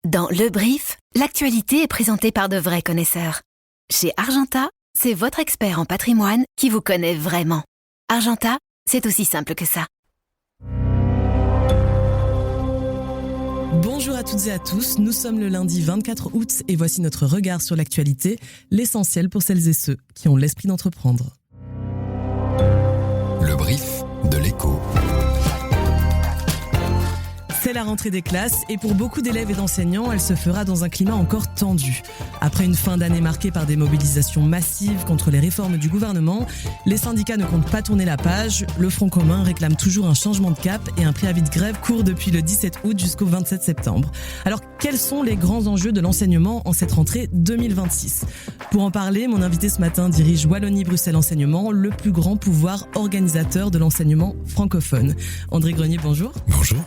Dans Le Brief, l'actualité est présentée par de vrais connaisseurs. Chez Argenta, c'est votre expert en patrimoine qui vous connaît vraiment. Argenta, c'est aussi simple que ça. Bonjour à toutes et à tous, nous sommes le lundi 24 août et voici notre regard sur l'actualité, l'essentiel pour celles et ceux qui ont l'esprit d'entreprendre. Le Brief de l'Écho. C'est la rentrée des classes et pour beaucoup d'élèves et d'enseignants, elle se fera dans un climat encore tendu. Après une fin d'année marquée par des mobilisations massives contre les réformes du gouvernement, les syndicats ne comptent pas tourner la page. Le Front commun réclame toujours un changement de cap et un préavis de grève court depuis le 17 août jusqu'au 27 septembre. Alors, quels sont les grands enjeux de l'enseignement en cette rentrée 2026 ? Pour en parler, mon invité ce matin dirige Wallonie-Bruxelles Enseignement, le plus grand pouvoir organisateur de l'enseignement francophone. André Grenier, bonjour. Bonjour.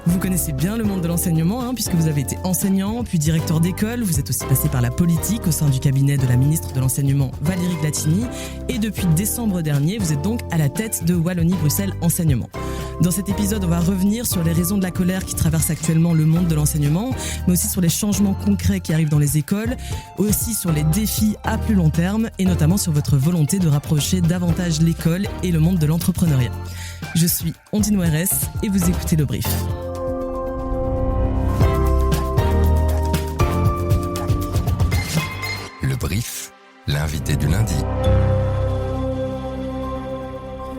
Vous connaissez bien le monde de l'enseignement, puisque vous avez été enseignant, puis directeur d'école. Vous êtes aussi passé par la politique au sein du cabinet de la ministre de l'Enseignement, Valérie Glatini. Et depuis décembre dernier, vous êtes donc à la tête de Wallonie-Bruxelles Enseignement. Dans cet épisode, on va revenir sur les raisons de la colère qui traverse actuellement le monde de l'enseignement, mais aussi sur les changements concrets qui arrivent dans les écoles, aussi sur les défis à plus long terme, et notamment sur votre volonté de rapprocher davantage l'école et le monde de l'entrepreneuriat. Je suis Ondine Ouérès et vous écoutez Le Brief. Le Brief, l'invité du lundi.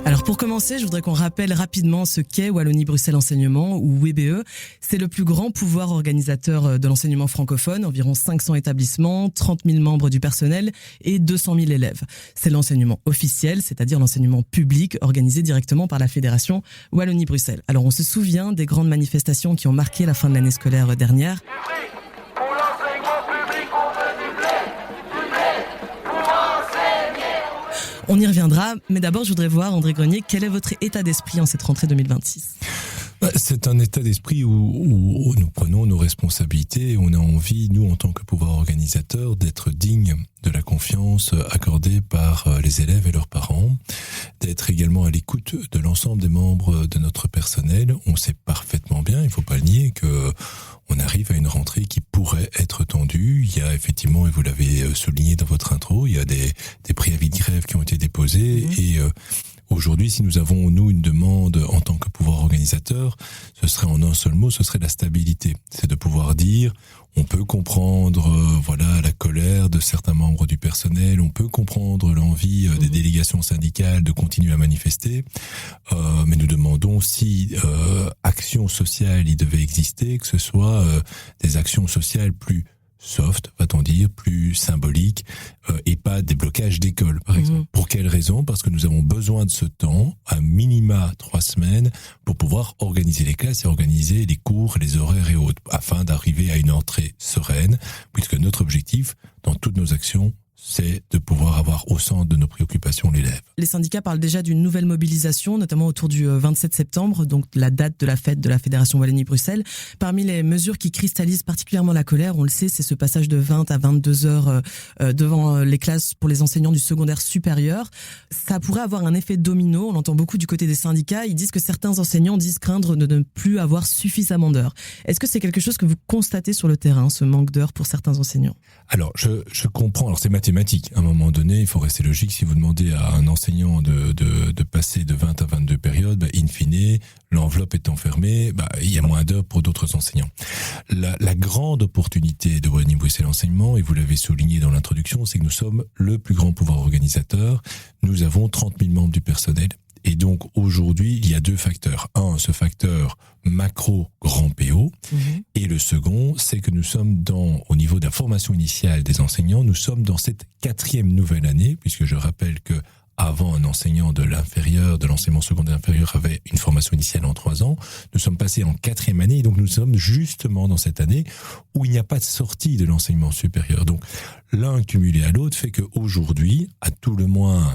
Alors pour commencer, je voudrais qu'on rappelle rapidement ce qu'est Wallonie-Bruxelles Enseignement, ou WBE. C'est le plus grand pouvoir organisateur de l'enseignement francophone, environ 500 établissements, 30 000 membres du personnel et 200 000 élèves. C'est l'enseignement officiel, c'est-à-dire l'enseignement public organisé directement par la fédération Wallonie-Bruxelles. Alors on se souvient des grandes manifestations qui ont marqué la fin de l'année scolaire dernière. On y reviendra, mais d'abord je voudrais voir, André Grenier, quel est votre état d'esprit en cette rentrée 2026 ? C'est un état d'esprit où nous prenons nos responsabilités et on a envie, nous en tant que pouvoir organisateur, d'être dignes de la confiance accordée par les élèves et leurs parents, d'être également à l'écoute de l'ensemble des membres de notre personnel. On sait parfaitement bien, il ne faut pas le nier, que on arrive à une rentrée qui pourrait être tendue. Il y a effectivement, et vous l'avez souligné dans votre intro, il y a des préavis de grève qui ont été déposés et aujourd'hui, si nous avons, nous, une demande en tant que pouvoir organisateur, ce serait en un seul mot, ce serait la stabilité. C'est de pouvoir dire, on peut comprendre la colère de certains membres du personnel, on peut comprendre l'envie des délégations syndicales de continuer à manifester, mais nous demandons si action sociale il devait exister, que ce soit des actions sociales plus soft, va-t-on dire, plus symbolique, et pas des blocages d'école, par exemple. Pour quelle raison ? Parce que nous avons besoin de ce temps, à minima 3 semaines, pour pouvoir organiser les classes et organiser les cours, les horaires et autres, afin d'arriver à une entrée sereine, puisque notre objectif, dans toutes nos actions, c'est de pouvoir avoir au centre de nos préoccupations l'élève. Les syndicats parlent déjà d'une nouvelle mobilisation, notamment autour du 27 septembre, donc la date de la fête de la Fédération Wallonie-Bruxelles. Parmi les mesures qui cristallisent particulièrement la colère, on le sait, c'est ce passage de 20 à 22 heures devant les classes pour les enseignants du secondaire supérieur. Ça pourrait avoir un effet domino, on l'entend beaucoup du côté des syndicats. Ils disent que certains enseignants disent craindre de ne plus avoir suffisamment d'heures. Est-ce que c'est quelque chose que vous constatez sur le terrain, ce manque d'heures pour certains enseignants ? Alors, je comprends. Alors, c'est mathématique. À un moment donné, il faut rester logique. Si vous demandez à un enseignant de passer de 20 à 22 périodes, in fine, l'enveloppe étant fermée, il y a moins d'heures pour d'autres enseignants. La grande opportunité de Wallonie-Bruxelles Enseignement, et vous l'avez souligné dans l'introduction, c'est que nous sommes le plus grand pouvoir organisateur. Nous avons 30 000 membres du personnel. Et donc, aujourd'hui, il y a 2 facteurs. Un, ce facteur macro grand PO. Et le second, c'est que nous sommes au niveau de la formation initiale des enseignants, nous sommes dans cette 4e nouvelle année, puisque je rappelle que avant, un enseignant de l'enseignement secondaire inférieur avait une formation initiale en 3 ans. Nous sommes passés en 4e année, et donc nous sommes justement dans cette année où il n'y a pas de sortie de l'enseignement supérieur. Donc, l'un cumulé à l'autre fait qu'aujourd'hui, à tout le moins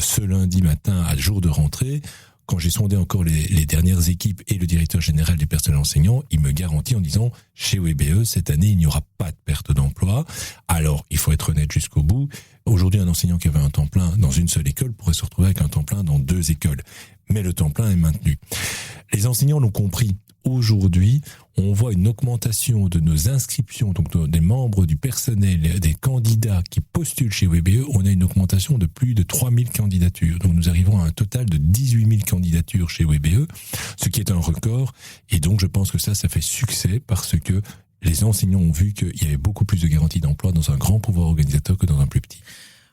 ce lundi matin, à jour de rentrée, quand j'ai sondé encore les dernières équipes et le directeur général du personnel enseignant, il me garantit en disant, chez WBE, cette année, il n'y aura pas de perte d'emploi. Alors, il faut être honnête jusqu'au bout. Aujourd'hui, un enseignant qui avait un temps plein dans une seule école pourrait se retrouver avec un temps plein dans 2 écoles. Mais le temps plein est maintenu. Les enseignants l'ont compris. aujourd'hui, on voit une augmentation de nos inscriptions, donc des membres du personnel, des candidats qui postulent chez WBE, on a une augmentation de plus de 3000 candidatures. Donc nous arrivons à un total de 18 000 candidatures chez WBE, ce qui est un record. Et donc je pense que ça fait succès parce que les enseignants ont vu qu'il y avait beaucoup plus de garanties d'emploi dans un grand pouvoir organisateur que dans un plus petit.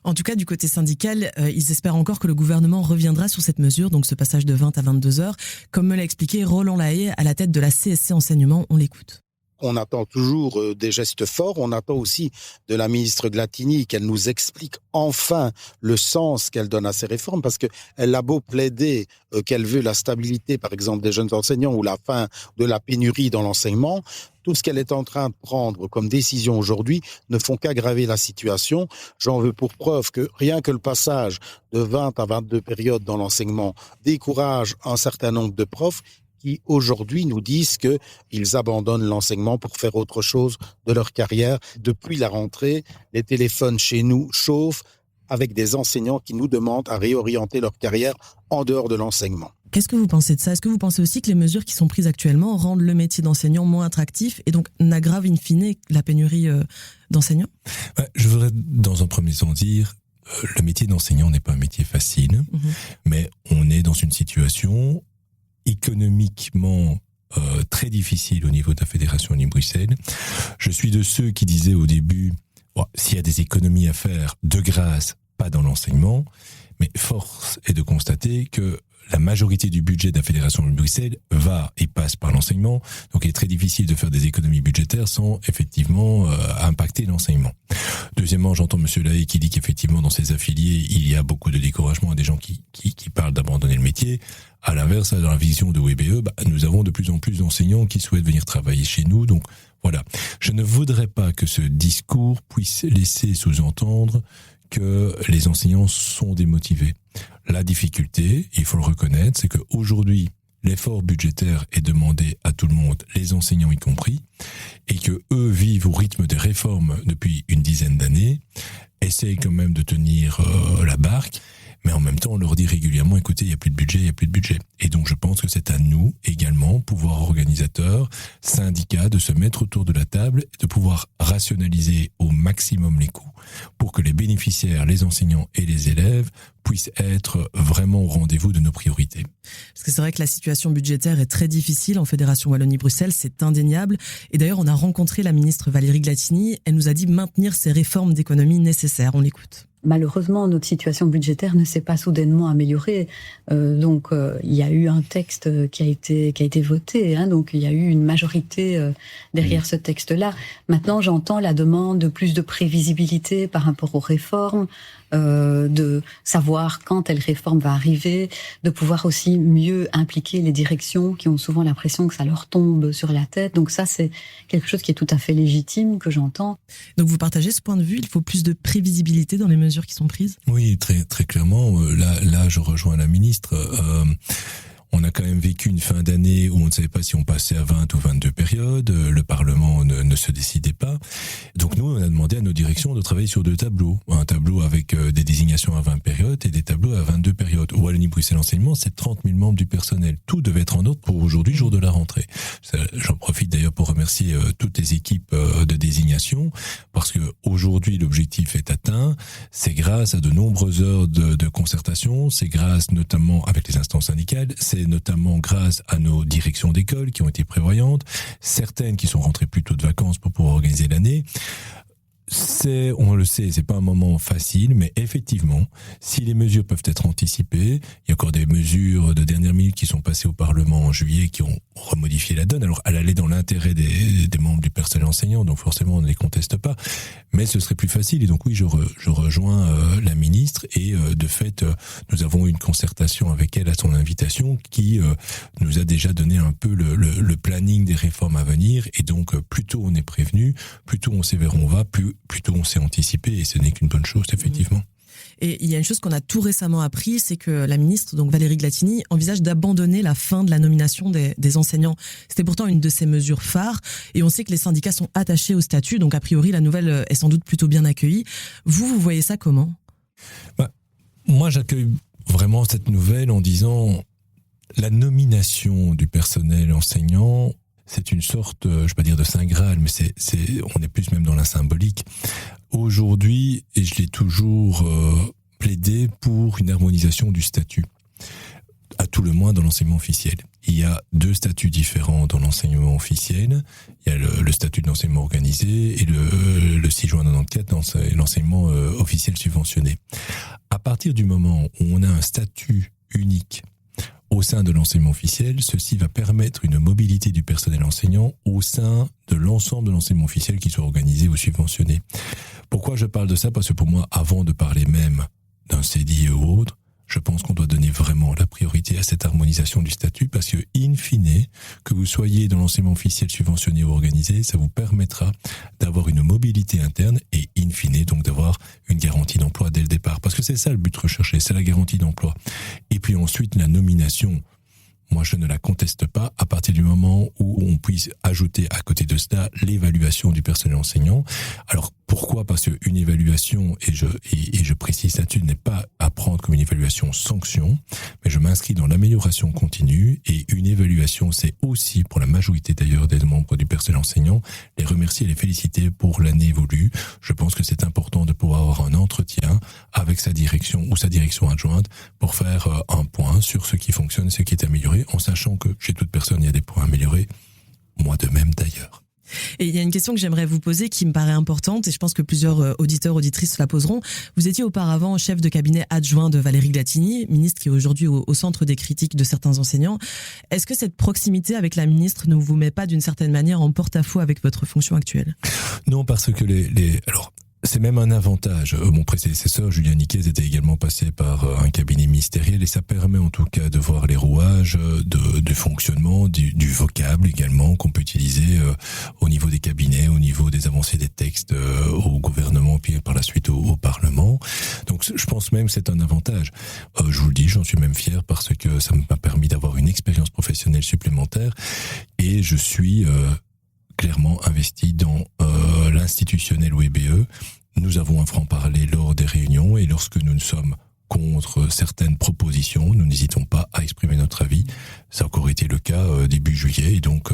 En tout cas, du côté syndical, ils espèrent encore que le gouvernement reviendra sur cette mesure, donc ce passage de 20 à 22 heures. Comme me l'a expliqué Roland Lahaye à la tête de la CSC Enseignement, on l'écoute. On attend toujours des gestes forts, on attend aussi de la ministre Glatini qu'elle nous explique enfin le sens qu'elle donne à ces réformes, parce qu'elle a beau plaider qu'elle veut la stabilité, par exemple, des jeunes enseignants ou la fin de la pénurie dans l'enseignement, tout ce qu'elle est en train de prendre comme décision aujourd'hui ne font qu'aggraver la situation. J'en veux pour preuve que rien que le passage de 20 à 22 périodes dans l'enseignement décourage un certain nombre de profs qui aujourd'hui nous disent qu'ils abandonnent l'enseignement pour faire autre chose de leur carrière. Depuis la rentrée, les téléphones chez nous chauffent avec des enseignants qui nous demandent à réorienter leur carrière en dehors de l'enseignement. Qu'est-ce que vous pensez de ça ? Est-ce que vous pensez aussi que les mesures qui sont prises actuellement rendent le métier d'enseignant moins attractif et donc n'aggravent in fine la pénurie d'enseignants ? Je voudrais dans un premier temps dire le métier d'enseignant n'est pas un métier facile, mais on est dans une situation économiquement très difficile au niveau de la Fédération Wallonie-Bruxelles. Je suis de ceux qui disaient au début, s'il y a des économies à faire, de grâce, pas dans l'enseignement, mais force est de constater que la majorité du budget de la Fédération Wallonie-Bruxelles va et passe par l'enseignement, donc il est très difficile de faire des économies budgétaires sans effectivement impacter l'enseignement. Deuxièmement, j'entends M. Lahaye qui dit qu'effectivement dans ses affiliés, il y a beaucoup de découragement et des gens qui parlent d'abandonner le métier. À l'inverse, dans la vision de WBE, nous avons de plus en plus d'enseignants qui souhaitent venir travailler chez nous, donc voilà. Je ne voudrais pas que ce discours puisse laisser sous-entendre que les enseignants sont démotivés. La difficulté, il faut le reconnaître, c'est qu'aujourd'hui, l'effort budgétaire est demandé à tout le monde, les enseignants y compris, et que eux vivent au rythme des réformes depuis une dizaine d'années, essayent quand même de tenir la barque, mais en même temps, on leur dit régulièrement, écoutez, il n'y a plus de budget, il n'y a plus de budget. Et donc, je pense que c'est à nous également, pouvoir organisateur, syndicats, de se mettre autour de la table et de pouvoir rationaliser au maximum les coûts pour que les bénéficiaires, les enseignants et les élèves puissent être vraiment au rendez-vous de nos priorités. Parce que c'est vrai que la situation budgétaire est très difficile en Fédération Wallonie-Bruxelles, c'est indéniable. Et d'ailleurs, on a rencontré la ministre Valérie Glatini, elle nous a dit maintenir ces réformes d'économie nécessaires. On l'écoute. Malheureusement, notre situation budgétaire ne s'est pas soudainement améliorée. Donc, il y a eu un texte qui a été voté. Donc, il y a eu une majorité derrière ce texte-là. Maintenant, j'entends la demande de plus de prévisibilité par rapport aux réformes, de savoir quand telle réforme va arriver, de pouvoir aussi mieux impliquer les directions qui ont souvent l'impression que ça leur tombe sur la tête. Donc ça, c'est quelque chose qui est tout à fait légitime, que j'entends. Donc vous partagez ce point de vue, il faut plus de prévisibilité dans les mesures qui sont prises ? Oui, très, très clairement. Là, je rejoins la ministre. On a quand même vécu une fin d'année où on ne savait pas si on passait à 20 ou 22 périodes. Le Parlement ne se décidait pas. Donc nous, on a demandé à nos directions de travailler sur 2 tableaux. Un tableau avec des désignations à 20 périodes et des tableaux à 22 périodes. Wallonie-Bruxelles Enseignement, c'est 30 000 membres du personnel. Tout devait être en ordre pour aujourd'hui, jour de la rentrée. J'en profite d'ailleurs pour remercier toutes les équipes de désignation, parce que aujourd'hui, l'objectif est atteint. C'est grâce à de nombreuses heures de concertation. C'est grâce notamment avec les instances syndicales. C'est notamment grâce à nos directions d'école qui ont été prévoyantes, certaines qui sont rentrées plus tôt de vacances pour pouvoir organiser l'année. On le sait, c'est pas un moment facile, mais effectivement, si les mesures peuvent être anticipées, il y a encore des mesures de dernière minute qui sont passées au Parlement en juillet qui ont remodifié la donne. Alors, elle allait dans l'intérêt des membres du personnel enseignant, donc forcément, on ne les conteste pas, mais ce serait plus facile. Et donc oui, je rejoins la ministre et de fait, nous avons eu une concertation avec elle à son invitation qui nous a déjà donné un peu le planning des réformes à venir. Et donc, plus tôt on est prévenu, plus tôt on sait vers où on va, plus tôt on s'est anticipé, et ce n'est qu'une bonne chose, effectivement. Et il y a une chose qu'on a tout récemment appris, c'est que la ministre, donc Valérie Glatini, envisage d'abandonner la fin de la nomination des enseignants. C'était pourtant une de ses mesures phares, et on sait que les syndicats sont attachés au statut, donc a priori la nouvelle est sans doute plutôt bien accueillie. Vous voyez ça comment ? Moi, j'accueille vraiment cette nouvelle en disant, La nomination du personnel enseignant, c'est une sorte, je vais pas dire de saint Graal, mais on est plus même dans la symbolique. Aujourd'hui, et je l'ai toujours plaidé pour une harmonisation du statut, à tout le moins dans l'enseignement officiel. Il y a 2 statuts différents dans l'enseignement officiel. Il y a le statut de l'enseignement organisé et le 6 juin 1994, l'enseignement officiel subventionné. À partir du moment où on a un statut unique au sein de l'enseignement officiel, ceci va permettre une mobilité du personnel enseignant au sein de l'ensemble de l'enseignement officiel qui soit organisé ou subventionné. Pourquoi je parle de ça ? Parce que pour moi, avant de parler même d'un CDI ou autre, je pense qu'on doit donner vraiment la priorité à cette harmonisation du statut parce que, in fine, que vous soyez dans l'enseignement officiel subventionné ou organisé, ça vous permettra d'avoir une mobilité interne et, in fine, donc d'avoir une garantie d'emploi dès le départ. Parce que c'est ça le but recherché, c'est la garantie d'emploi. Et puis ensuite, la nomination. Moi, je ne la conteste pas à partir du moment où on puisse ajouter à côté de cela l'évaluation du personnel enseignant. Alors, pourquoi ? Parce qu'une évaluation, et je précise là-dessus, n'est pas à prendre comme une évaluation sanction, mais je m'inscris dans l'amélioration continue et une évaluation, c'est aussi, pour la majorité d'ailleurs des membres du personnel enseignant, les remercier et les féliciter pour l'année évolue. Je pense que c'est important de pouvoir avoir un entretien avec sa direction ou sa direction adjointe pour faire un point sur ce qui fonctionne et ce qui est amélioré, en sachant que chez toute personne, il y a des points améliorés, moi de même d'ailleurs. Et il y a une question que j'aimerais vous poser qui me paraît importante et je pense que plusieurs auditeurs, auditrices la poseront. Vous étiez auparavant chef de cabinet adjoint de Valérie Glatini, ministre qui est aujourd'hui au centre des critiques de certains enseignants. Est-ce que cette proximité avec la ministre ne vous met pas d'une certaine manière en porte-à-faux avec votre fonction actuelle ? Non, parce que alors, c'est même un avantage. Mon prédécesseur, Julien Niquez, était également passé par un cabinet ministériel et ça permet en tout cas de voir les rouages du fonctionnement, du vocable également qu'on peut utiliser au niveau des cabinets, au niveau des avancées des textes au gouvernement puis par la suite au Parlement. Donc je pense même que c'est un avantage. Je vous le dis, j'en suis même fier parce que ça m'a permis d'avoir une expérience professionnelle supplémentaire et je suis clairement investi dans l'institutionnel ou EBE. Nous avons un franc-parler lors des réunions et lorsque nous sommes contre certaines propositions, nous n'hésitons pas à exprimer notre avis. Ça a encore été le cas début juillet et donc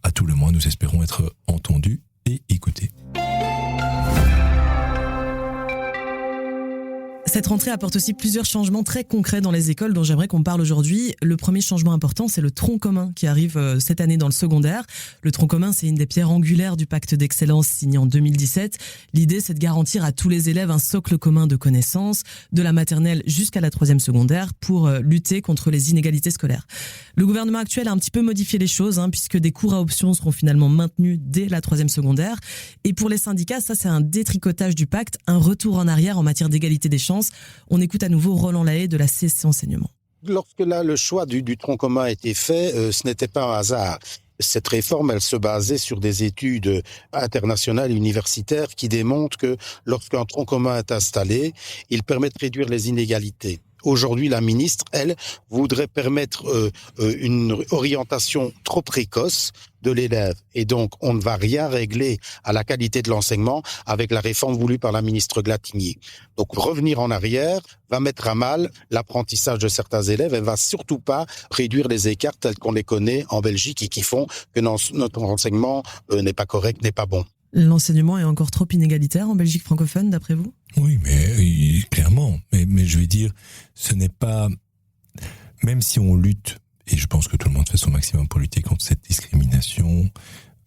à tout le moins nous espérons être entendus et écoutés. Cette rentrée apporte aussi plusieurs changements très concrets dans les écoles dont j'aimerais qu'on parle aujourd'hui. Le premier changement important, c'est le tronc commun qui arrive cette année dans le secondaire. Le tronc commun, c'est une des pierres angulaires du pacte d'excellence signé en 2017. L'idée, c'est de garantir à tous les élèves un socle commun de connaissances, de la maternelle jusqu'à la 3e secondaire, pour lutter contre les inégalités scolaires. Le gouvernement actuel a un petit peu modifié les choses, puisque des cours à option seront finalement maintenus dès la 3e secondaire. Et pour les syndicats, ça, c'est un détricotage du pacte, un retour en arrière en matière d'égalité des chances. On écoute à nouveau Roland Lahaye de la CSC Enseignement. Lorsque là, le choix du tronc commun a été fait, ce n'était pas un hasard. Cette réforme, elle se basait sur des études internationales et universitaires qui démontrent que lorsqu'un tronc commun est installé, il permet de réduire les inégalités. Aujourd'hui, la ministre, elle, voudrait permettre une orientation trop précoce de l'élève. Et donc, on ne va rien régler à la qualité de l'enseignement avec la réforme voulue par la ministre Glatini. Donc, revenir en arrière va mettre à mal l'apprentissage de certains élèves et va surtout pas réduire les écarts tels qu'on les connaît en Belgique et qui font que notre enseignement n'est pas correct, n'est pas bon. L'enseignement est encore trop inégalitaire en Belgique francophone, d'après vous ? Oui, mais clairement. Mais je vais dire, ce n'est pas... Même si on lutte, et je pense que tout le monde fait son maximum pour lutter contre cette discrimination,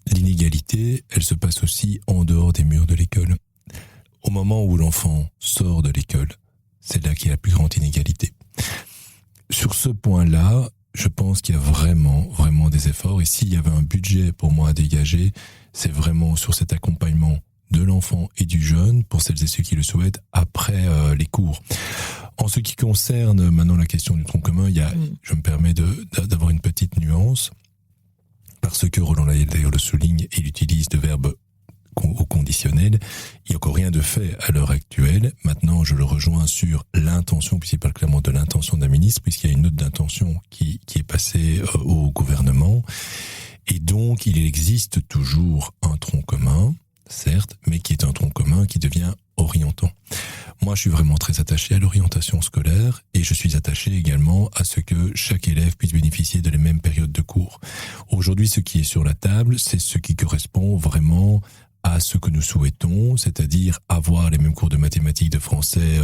l'inégalité, elle se passe aussi en dehors des murs de l'école. Au moment où l'enfant sort de l'école, c'est là qu'il y a la plus grande inégalité. Sur ce point-là, je pense qu'il y a vraiment des efforts. Et s'il y avait un budget pour moi à dégager, c'est vraiment sur cet accompagnement de l'enfant et du jeune, pour celles et ceux qui le souhaitent, après les cours. En ce qui concerne maintenant la question du tronc commun, je me permets d'avoir une petite nuance, parce que Roland Lahaye d'ailleurs le souligne, et il utilise le verbe au conditionnel. Il n'y a encore rien de fait à l'heure actuelle. Maintenant, je le rejoins sur l'intention, puisqu'il parle clairement de l'intention de la ministre, puisqu'il y a une note d'intention qui est passée au gouvernement. Et donc, il existe toujours un tronc commun, certes, mais qui est un tronc commun qui devient orientant. Moi, je suis vraiment très attaché à l'orientation scolaire et je suis attaché également à ce que chaque élève puisse bénéficier de les mêmes périodes de cours. Aujourd'hui, ce qui est sur la table, c'est ce qui correspond vraiment à ce que nous souhaitons, c'est-à-dire avoir les mêmes cours de mathématiques, de français,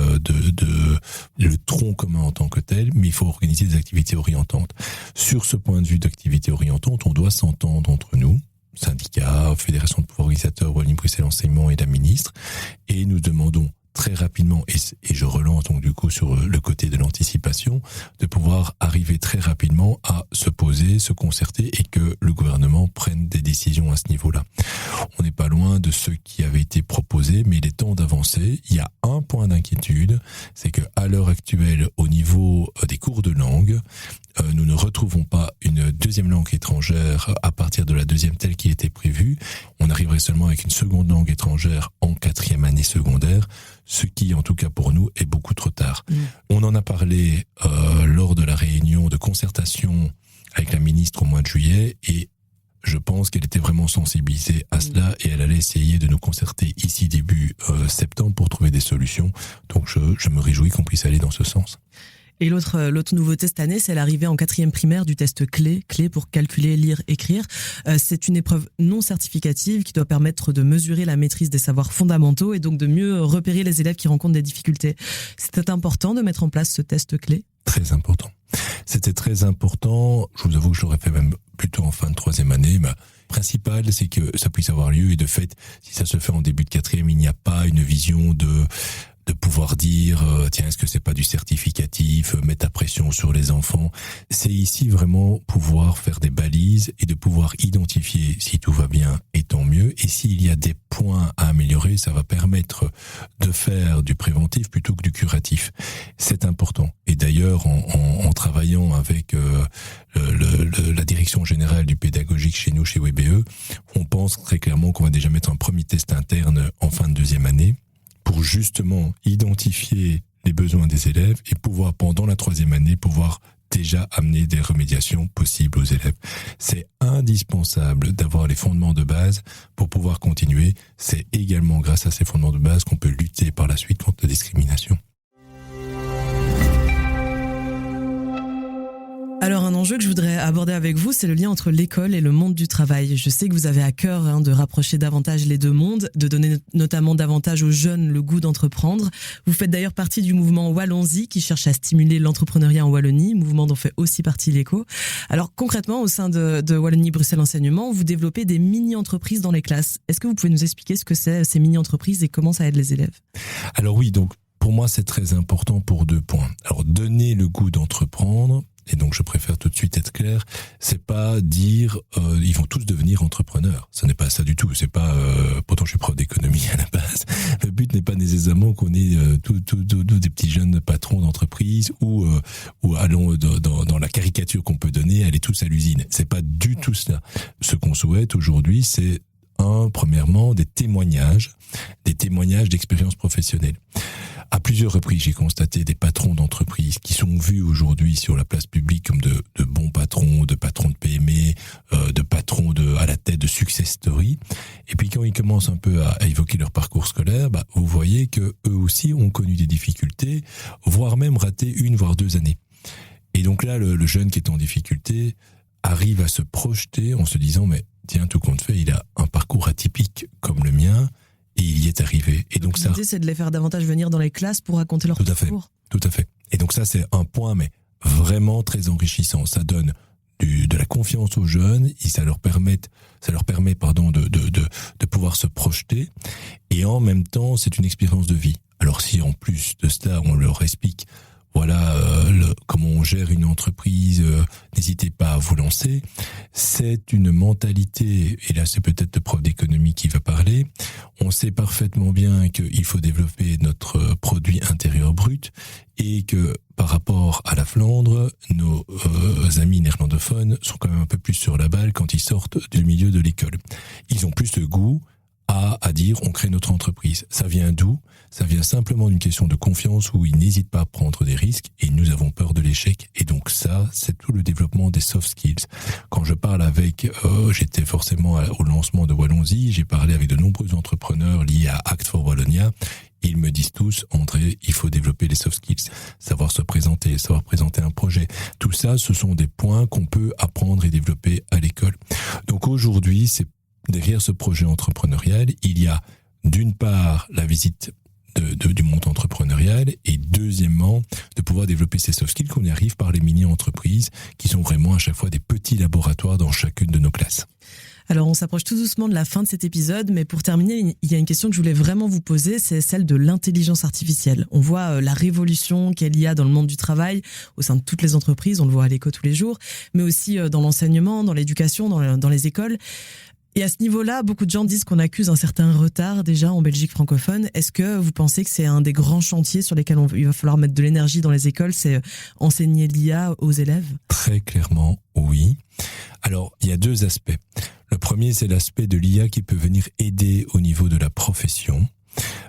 le tronc commun en tant que tel, mais il faut organiser des activités orientantes. Sur ce point de vue d'activités orientantes, on doit s'entendre entre nous, syndicats, fédération de pouvoirs organisateurs, Wallonie-Bruxelles Enseignement et la ministre, et nous demandons très rapidement, et je relance donc du coup sur le côté de l'anticipation, de pouvoir arriver très rapidement à se poser, se concerter et que le gouvernement prenne des décisions à ce niveau-là. On n'est pas loin de ce qui avait été proposé, mais il est temps d'avancer. Il y a un point d'inquiétude, c'est que à l'heure actuelle, au niveau des cours de langue, nous ne retrouvons pas une deuxième langue étrangère à partir de la deuxième telle qui était prévue. On arriverait seulement avec une seconde langue étrangère en 4e année secondaire, ce qui, en tout cas pour nous, est beaucoup trop tard. On en a parlé lors de la réunion de concertation avec la ministre au mois de juillet et je pense qu'elle était vraiment sensibilisée à cela et elle allait essayer de nous concerter ici début septembre pour trouver des solutions. Donc je me réjouis qu'on puisse aller dans ce sens. Et l'autre nouveauté cette année, c'est l'arrivée en 4e primaire du test clé pour calculer, lire, écrire. C'est une épreuve non certificative qui doit permettre de mesurer la maîtrise des savoirs fondamentaux et donc de mieux repérer les élèves qui rencontrent des difficultés. C'était important de mettre en place ce test clé ? Très important. C'était très important. Je vous avoue que je l'aurais fait même plutôt en fin de 3e année. Le principal, c'est que ça puisse avoir lieu et de fait, si ça se fait en début de 4e, il n'y a pas une vision de pouvoir dire tiens, est-ce que c'est pas du certificatif, mettre la pression sur les enfants. C'est ici vraiment pouvoir faire des balises et de pouvoir identifier si tout va bien et tant mieux. Et s'il y a des points à améliorer, ça va permettre de faire du préventif plutôt que du curatif. C'est important. Et d'ailleurs, en travaillant avec la direction générale du pédagogique chez nous, chez WBE, on pense très clairement qu'on va déjà mettre un premier test interne en fin de 2e année pour justement identifier les besoins des élèves et pouvoir, pendant la 3e année, pouvoir déjà amener des remédiations possibles aux élèves. C'est indispensable d'avoir les fondements de base pour pouvoir continuer. C'est également grâce à ces fondements de base qu'on peut lutter par la suite contre la discrimination. Alors un enjeu que je voudrais aborder avec vous, c'est le lien entre l'école et le monde du travail. Je sais que vous avez à cœur de rapprocher davantage les deux mondes, de donner notamment davantage aux jeunes le goût d'entreprendre. Vous faites d'ailleurs partie du mouvement Wallonzy qui cherche à stimuler l'entrepreneuriat en Wallonie, mouvement dont fait aussi partie l'ECO. Alors concrètement, au sein de Wallonie-Bruxelles Enseignement, vous développez des mini-entreprises dans les classes. Est-ce que vous pouvez nous expliquer ce que c'est ces mini-entreprises et comment ça aide les élèves ? Alors oui, donc pour moi c'est très important pour 2 points. Alors donner le goût d'entreprendre. Et donc je préfère tout de suite être clair, c'est pas dire ils vont tous devenir entrepreneurs. Ce n'est pas ça du tout. C'est pas pourtant je suis prof d'économie à la base. Le but n'est pas nécessairement qu'on ait tous des petits jeunes patrons d'entreprise ou allons dans la caricature qu'on peut donner, aller tous à l'usine. C'est pas du tout cela. Ce qu'on souhaite aujourd'hui, c'est premièrement des témoignages d'expérience professionnelle. À plusieurs reprises, j'ai constaté des patrons d'entreprises qui sont vus aujourd'hui sur la place publique comme de bons patrons, de patrons de PME, de patrons à la tête de success story. Et puis quand ils commencent un peu à évoquer leur parcours scolaire, vous voyez que eux aussi ont connu des difficultés, voire même raté 1 voire 2 années. Et donc là, le jeune qui est en difficulté arrive à se projeter en se disant mais tiens, tout compte fait, il a un parcours atypique comme le mien. Et il y est arrivé. Et donc l'idée, c'est de les faire davantage venir dans les classes pour raconter leur parcours. Tout à fait. Et donc ça, c'est un point, mais vraiment très enrichissant. Ça donne de la confiance aux jeunes et ça leur permet de pouvoir se projeter. Et en même temps, c'est une expérience de vie. Alors si en plus de cela, on leur explique voilà comment on gère une entreprise, n'hésitez pas à vous lancer. C'est une mentalité, et là c'est peut-être le prof d'économie qui va parler, on sait parfaitement bien qu'il faut développer notre produit intérieur brut et que par rapport à la Flandre, nos amis néerlandophones sont quand même un peu plus sur la balle quand ils sortent du milieu de l'école. Ils ont plus le goût à dire on crée notre entreprise. Ça vient d'où ? Ça vient simplement d'une question de confiance où ils n'hésitent pas à prendre des risques et nous avons peur de l'échec. Et donc ça, c'est tout le développement des soft skills. Quand je parle avec, j'étais forcément au lancement de Wallonzy, j'ai parlé avec de nombreux entrepreneurs liés à Act for Wallonia. Ils me disent tous, André, il faut développer les soft skills, savoir se présenter, savoir présenter un projet. Tout ça, ce sont des points qu'on peut apprendre et développer à l'école. Donc aujourd'hui, derrière ce projet entrepreneurial, il y a d'une part la visite du monde entrepreneurial et deuxièmement de pouvoir développer ces soft skills qu'on y arrive par les mini-entreprises qui sont vraiment à chaque fois des petits laboratoires dans chacune de nos classes. Alors on s'approche tout doucement de la fin de cet épisode, mais pour terminer, il y a une question que je voulais vraiment vous poser, c'est celle de l'intelligence artificielle. On voit la révolution qu'elle y a dans le monde du travail, au sein de toutes les entreprises, on le voit à l'éco tous les jours, mais aussi dans l'enseignement, dans l'éducation, dans les écoles. Et à ce niveau-là, beaucoup de gens disent qu'on accuse un certain retard déjà en Belgique francophone. Est-ce que vous pensez que c'est un des grands chantiers sur lesquels il va falloir mettre de l'énergie dans les écoles, c'est enseigner l'IA aux élèves ? Très clairement, oui. Alors, il y a deux aspects. Le premier, c'est l'aspect de l'IA qui peut venir aider au niveau de la profession,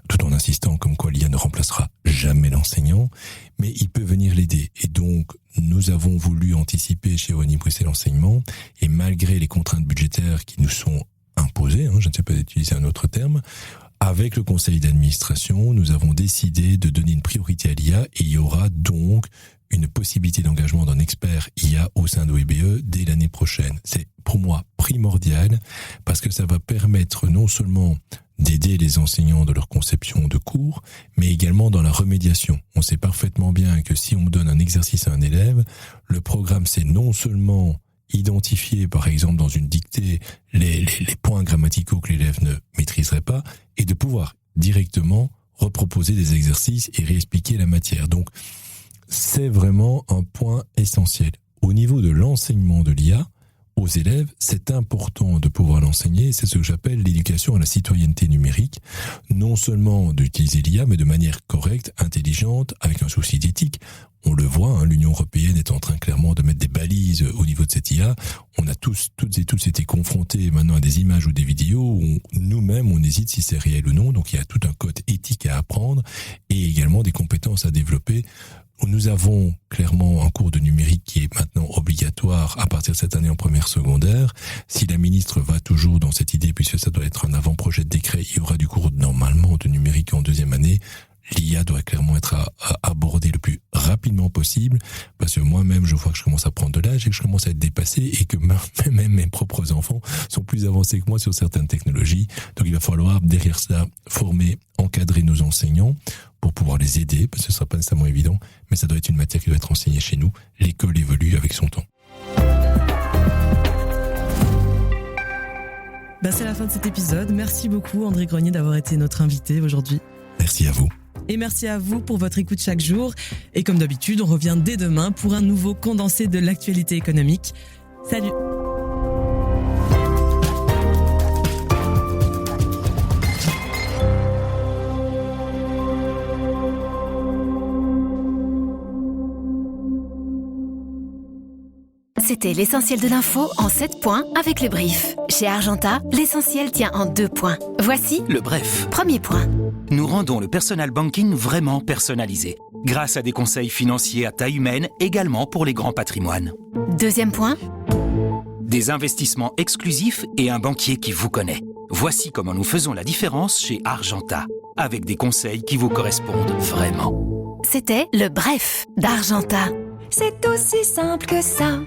tout en insistant comme quoi l'IA ne remplacera jamais l'enseignant, mais il peut venir l'aider. Et donc, nous avons voulu anticiper chez ONI Bruxelles Enseignement, et malgré les contraintes budgétaires qui nous sont imposées, je ne sais pas d'utiliser un autre terme, avec le conseil d'administration, nous avons décidé de donner une priorité à l'IA, et il y aura donc une possibilité d'engagement d'un expert IA au sein d'OEBE dès l'année prochaine. C'est pour moi primordial parce que ça va permettre non seulement d'aider les enseignants dans leur conception de cours, mais également dans la remédiation. On sait parfaitement bien que si on donne un exercice à un élève, le programme c'est non seulement identifier par exemple dans une dictée les points grammaticaux que l'élève ne maîtriserait pas et de pouvoir directement reproposer des exercices et réexpliquer la matière. Donc c'est vraiment un point essentiel. Au niveau de l'enseignement de l'IA, aux élèves, c'est important de pouvoir l'enseigner. C'est ce que j'appelle l'éducation à la citoyenneté numérique. Non seulement d'utiliser l'IA, mais de manière correcte, intelligente, avec un souci d'éthique. On le voit, l'Union européenne est en train clairement de mettre des balises au niveau de cette IA. On a toutes et tous été confrontés maintenant à des images ou des vidéos où nous-mêmes on hésite si c'est réel ou non. Donc il y a tout un code éthique à apprendre et également des compétences à développer. Nous avons clairement un cours de numérique qui est maintenant obligatoire à partir de cette année en première secondaire. Si la ministre va toujours dans cette idée, puisque ça doit être un avant-projet de décret, il y aura du cours normalement de numérique en deuxième année. L'IA doit clairement être abordée le plus rapidement possible, parce que moi-même, je vois que je commence à prendre de l'âge et que je commence à être dépassé et que même mes propres enfants sont plus avancés que moi sur certaines technologies. Donc il va falloir, derrière cela, former, encadrer nos enseignants pour pouvoir les aider, parce que ce ne sera pas nécessairement évident, mais ça doit être une matière qui doit être enseignée chez nous. L'école évolue avec son temps. C'est la fin de cet épisode. Merci beaucoup André Grenier d'avoir été notre invité aujourd'hui. Merci à vous. Et merci à vous pour votre écoute chaque jour. Et comme d'habitude, on revient dès demain pour un nouveau condensé de l'actualité économique. Salut! C'était l'essentiel de l'info en 7 points avec le brief. Chez Argenta, l'essentiel tient en 2 points. Voici le bref. Premier point. Nous rendons le personal banking vraiment personnalisé, grâce à des conseils financiers à taille humaine, également pour les grands patrimoines. Deuxième point. Des investissements exclusifs et un banquier qui vous connaît. Voici comment nous faisons la différence chez Argenta, avec des conseils qui vous correspondent vraiment. C'était le bref d'Argenta. C'est aussi simple que ça.